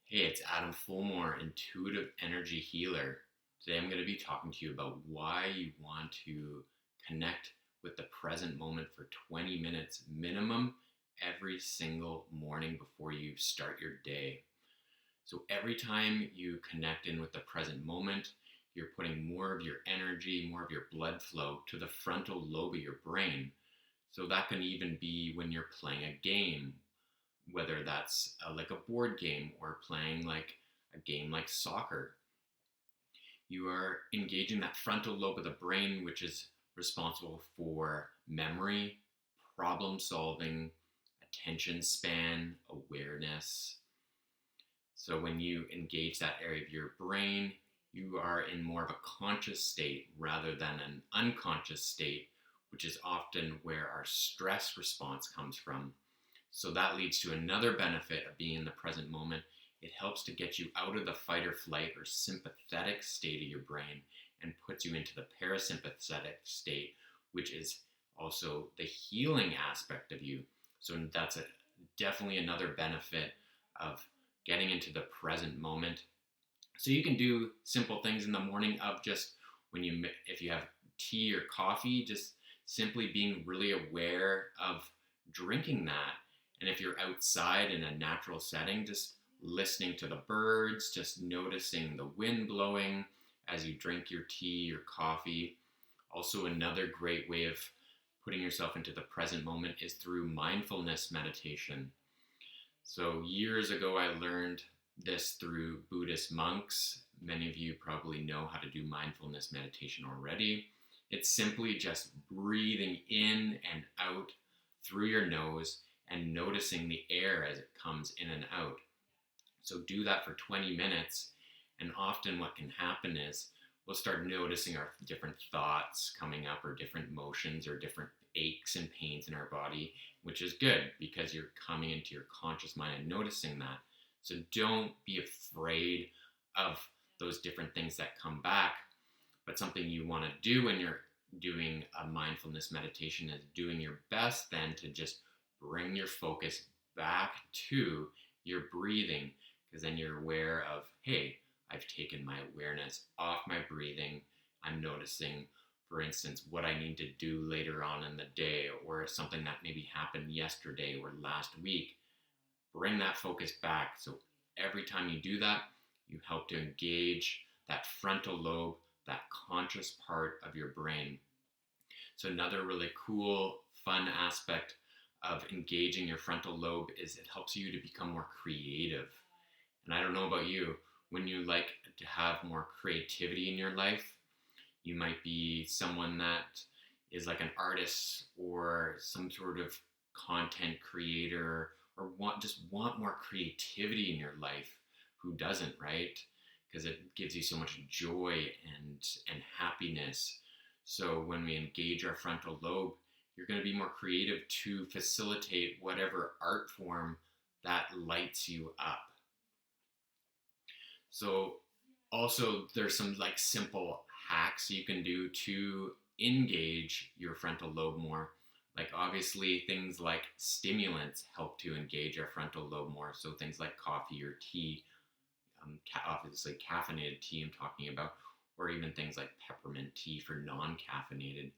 Hey, it's Adam Fulmore, Intuitive Energy Healer. Today I'm going to be talking to you about why you want to connect with the present moment for 20 minutes minimum every single morning before you start your day. So every time you connect in with the present moment, you're putting more of your energy, more of your blood flow to the frontal lobe of your brain. So that can even be when you're playing a game, whether that's like a board game or playing like a game like soccer. You are engaging that frontal lobe of the brain, which is responsible for memory, problem solving, attention span, awareness. So when you engage that area of your brain, you are in more of a conscious state rather than an unconscious state, which is often where our stress response comes from. So that leads to another benefit of being in the present moment. It helps to get you out of the fight or flight or sympathetic state of your brain and puts you into the parasympathetic state, which is also the healing aspect of you. So that's definitely another benefit of getting into the present moment. So you can do simple things in the morning of just if you have tea or coffee, just simply being really aware of drinking that. And if you're outside in a natural setting, just listening to the birds, just noticing the wind blowing as you drink your tea or coffee. Also, another great way of putting yourself into the present moment is through mindfulness meditation. So, years ago, I learned this through Buddhist monks. Many of you probably know how to do mindfulness meditation already. It's simply just breathing in and out through your nose and noticing the air as it comes in and out. So do that for 20 minutes. And often what can happen is we'll start noticing our different thoughts coming up or different motions or different aches and pains in our body, which is good because you're coming into your conscious mind and noticing that. So don't be afraid of those different things that come back. But something you want to do when you're doing a mindfulness meditation is doing your best then to just bring your focus back to your breathing, because then you're aware of, hey, I've taken my awareness off my breathing. I'm noticing, for instance, what I need to do later on in the day or something that maybe happened yesterday or last week. Bring that focus back. So every time you do that, you help to engage that frontal lobe, that conscious part of your brain. So another really cool, fun aspect of engaging your frontal lobe is it helps you to become more creative. And I don't know about you, when you like to have more creativity in your life, you might be someone that is like an artist or some sort of content creator or want more creativity in your life. Who doesn't, right? Because it gives you so much joy and happiness. So when we engage our frontal lobe, you're going to be more creative to facilitate whatever art form that lights you up. So also there's some like simple hacks you can do to engage your frontal lobe more. Like obviously things like stimulants help to engage our frontal lobe more. So things like coffee or tea, obviously caffeinated tea I'm talking about, or even things like peppermint tea for non-caffeinated.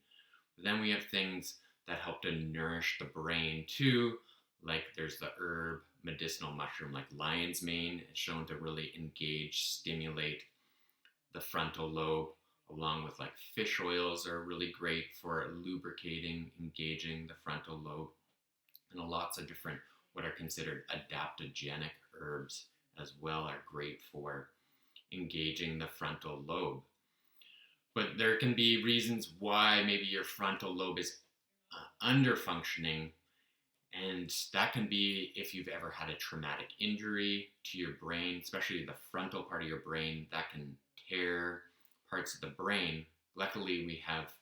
But then we have things that help to nourish the brain too, like there's the herb medicinal mushroom like lion's mane is shown to really engage, stimulate the frontal lobe, along with like fish oils are really great for lubricating, engaging the frontal lobe, and lots of different what are considered adaptogenic herbs as well are great for engaging the frontal lobe. But there can be reasons why maybe your frontal lobe is under functioning, and that can be if you've ever had a traumatic injury to your brain, especially the frontal part of your brain that can tear parts of the brain. Luckily, we have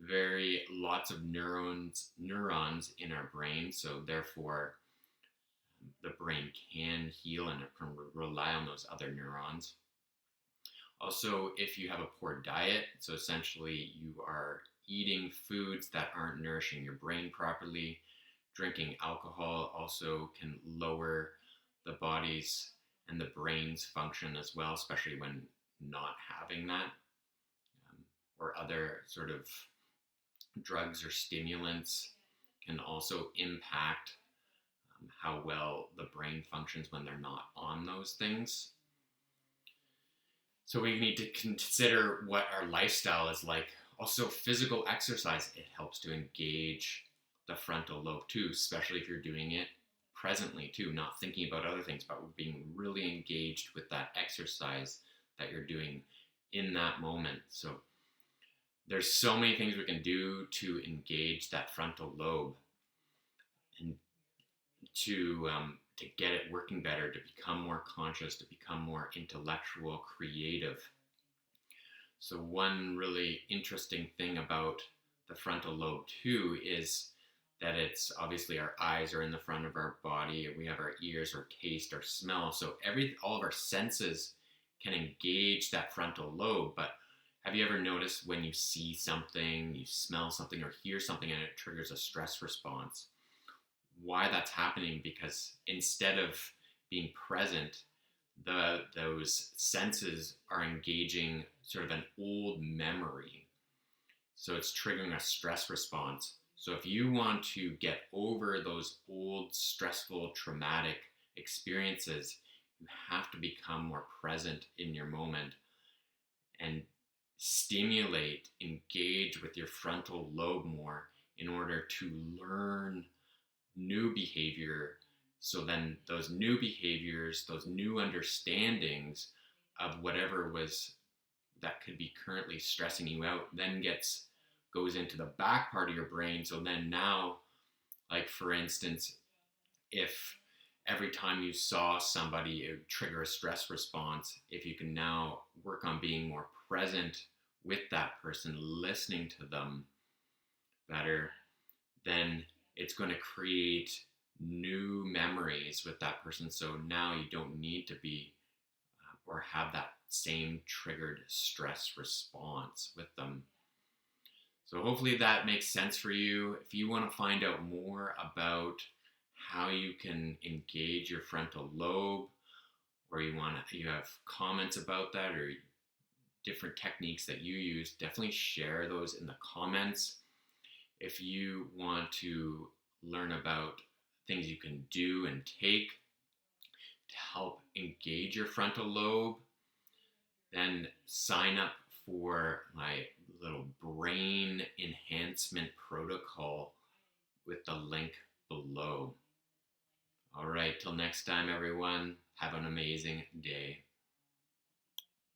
very lots of neurons in our brain, so therefore the brain can heal and it can rely on those other neurons. Also, if you have a poor diet, so essentially you are eating foods that aren't nourishing your brain properly, drinking alcohol also can lower the body's and the brain's function as well, especially when not having that, or other sort of drugs or stimulants can also impact how well the brain functions when they're not on those things. So we need to consider what our lifestyle is like. Also, physical exercise, it helps to engage the frontal lobe too, especially if you're doing it presently too, not thinking about other things, but being really engaged with that exercise that you're doing in that moment. So there's so many things we can do to engage that frontal lobe and to get it working better, to become more conscious, to become more intellectual, creative. So one really interesting thing about the frontal lobe too is that it's obviously our eyes are in the front of our body, and we have our ears, our taste, our smell. So all of our senses can engage that frontal lobe. But have you ever noticed when you see something, you smell something, or hear something, and it triggers a stress response? Why that's happening? Because instead of being present, those senses are engaging sort of an old memory. So it's triggering a stress response. So if you want to get over those old, stressful, traumatic experiences, you have to become more present in your moment and stimulate, engage with your frontal lobe more in order to learn new behavior. So then those new behaviors, those new understandings of whatever was that could be currently stressing you out then goes into the back part of your brain. So then now, like for instance, if every time you saw somebody it would trigger a stress response, if you can now work on being more present with that person, listening to them better, then it's going to create new memories with that person. So now you don't need to be or have that same triggered stress response with them. So hopefully that makes sense for you. If you want to find out more about how you can engage your frontal lobe, or you have comments about that, or different techniques that you use, definitely share those in the comments. If you want to learn about things you can do and take to help engage your frontal lobe, then sign up for my little brain enhancement protocol with the link below. All right, till next time, everyone, have an amazing day.